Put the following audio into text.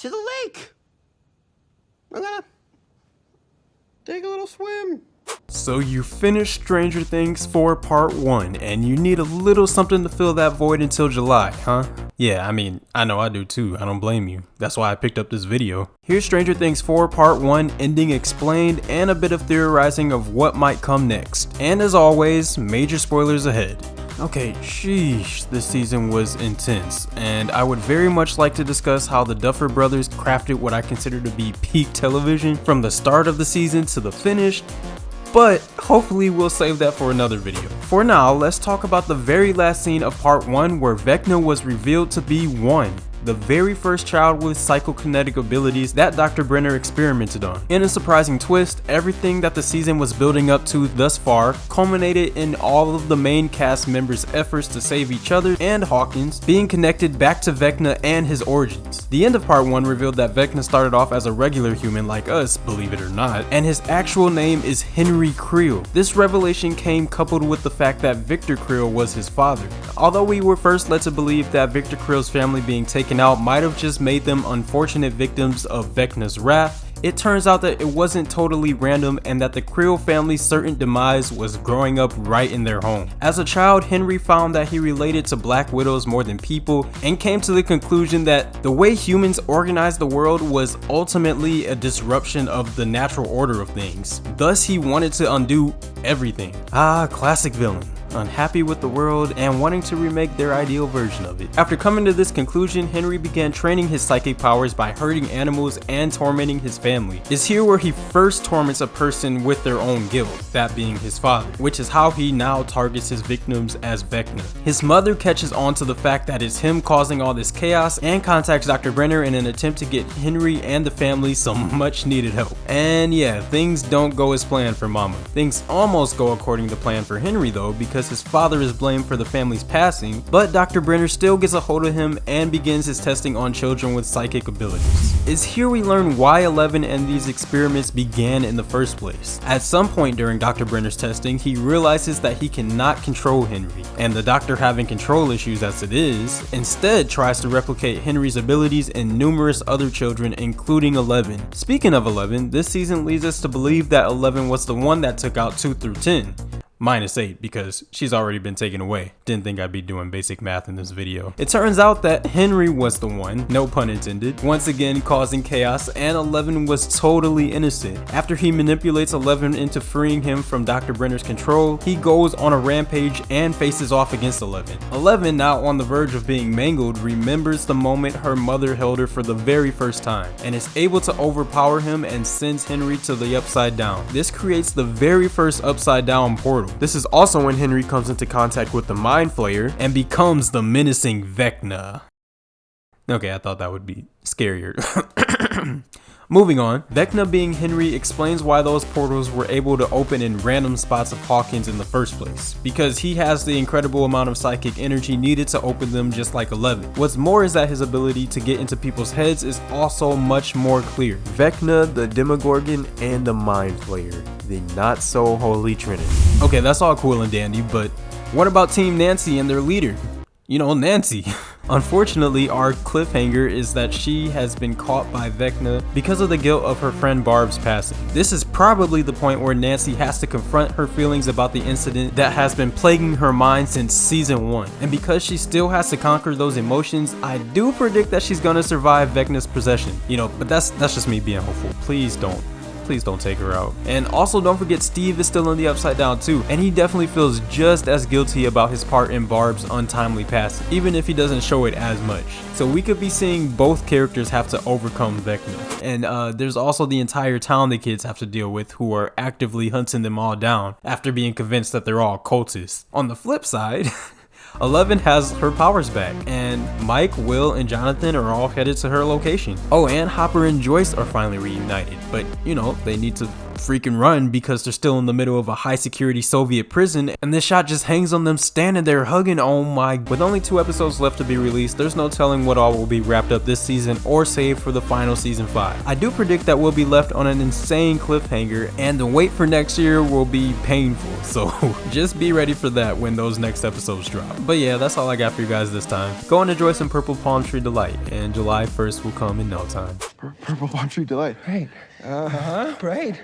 to the lake. We're gonna take a little swim. So you finished Stranger Things 4 Part 1, and you need a little something to fill that void until July, huh? Yeah, I mean, I know I do too, I don't blame you. That's why I picked up this video. Here's Stranger Things 4 Part 1 ending explained and a bit of theorizing of what might come next. And as always, major spoilers ahead. Okay, sheesh, this season was intense, and I would very much like to discuss how the Duffer Brothers crafted what I consider to be peak television from the start of the season to the finish, but hopefully we'll save that for another video. For now, let's talk about the very last scene of Part 1 where Vecna was revealed to be one, the very first child with psychokinetic abilities that Dr. Brenner experimented on. In a surprising twist, everything that the season was building up to thus far culminated in all of the main cast members' efforts to save each other and Hawkins being connected back to Vecna and his origins. The end of Part 1 revealed that Vecna started off as a regular human like us, believe it or not, and his actual name is Henry Creel. This revelation came coupled with the fact that Victor Creel was his father. Although we were first led to believe that Victor Creel's family being taken out might have just made them unfortunate victims of Vecna's wrath, it turns out that it wasn't totally random and that the Creel family's certain demise was growing up right in their home. As a child, Henry found that he related to Black Widows more than people and came to the conclusion that the way humans organized the world was ultimately a disruption of the natural order of things. Thus, he wanted to undo everything. Ah, classic villain. Unhappy with the world and wanting to remake their ideal version of it. After coming to this conclusion, Henry began training his psychic powers by hurting animals and tormenting his family. It's here where he first torments a person with their own guilt, that being his father, which is how he now targets his victims as Vecna. His mother catches on to the fact that it's him causing all this chaos and contacts Dr. Brenner in an attempt to get Henry and the family some much needed help. And yeah, things don't go as planned for Mama. Things almost go according to plan for Henry though, because his father is blamed for the family's passing, but Dr. Brenner still gets a hold of him and begins his testing on children with psychic abilities. It's here we learn why 11 and these experiments began in the first place. At some point during Dr. Brenner's testing, he realizes that he cannot control Henry, and the doctor, having control issues as it is, instead tries to replicate Henry's abilities in numerous other children, including 11. Speaking of 11, this season leads us to believe that 11 was the one that took out 2 through 10. -8 because she's already been taken away. Didn't think I'd be doing basic math in this video. It turns out that Henry was the one, no pun intended, once again causing chaos, and 11 was totally innocent. After he manipulates 11 into freeing him from Dr. Brenner's control, he goes on a rampage and faces off against 11. 11, now on the verge of being mangled, remembers the moment her mother held her for the very first time, and is able to overpower him and sends Henry to the Upside Down. This creates the very first Upside Down portal. This is also when Henry comes into contact with the Mind Flayer and becomes the menacing Vecna. Okay, I thought that would be scarier. Moving on, Vecna being Henry explains why those portals were able to open in random spots of Hawkins in the first place, because he has the incredible amount of psychic energy needed to open them just like 11. What's more is that his ability to get into people's heads is also much more clear. Vecna, the Demogorgon, and the Mind Flayer, the not so holy trinity. Okay, that's all cool and dandy, but what about Team Nancy and their leader? You know, Nancy. Unfortunately, our cliffhanger is that she has been caught by Vecna because of the guilt of her friend Barb's passing. This is probably the point where Nancy has to confront her feelings about the incident that has been plaguing her mind since season 1. And because she still has to conquer those emotions, I do predict that she's gonna survive Vecna's possession. You know, but that's just me being hopeful. Please don't take her out. And also don't forget Steve is still in the Upside Down too, and he definitely feels just as guilty about his part in Barb's untimely passing, even if he doesn't show it as much. So we could be seeing both characters have to overcome Vecna. And there's also the entire town the kids have to deal with, who are actively hunting them all down after being convinced that they're all cultists. On the flip side, 11 has her powers back, and Mike, Will, and Jonathan are all headed to her location. Oh, and Hopper and Joyce are finally reunited, but you know, they need to freaking run because they're still in the middle of a high security Soviet prison, and this shot just hangs on them standing there hugging. Oh my. With only 2 episodes left to be released, there's no telling what all will be wrapped up this season or saved for the final season 5. I do predict that we'll be left on an insane cliffhanger, and the wait for next year will be painful, so just be ready for that when those next episodes drop. But yeah, that's all I got for you guys this time. Go and enjoy some Purple Palm Tree Delight, and July 1st will come in no time. Purple Palm Tree Delight. Right. Right.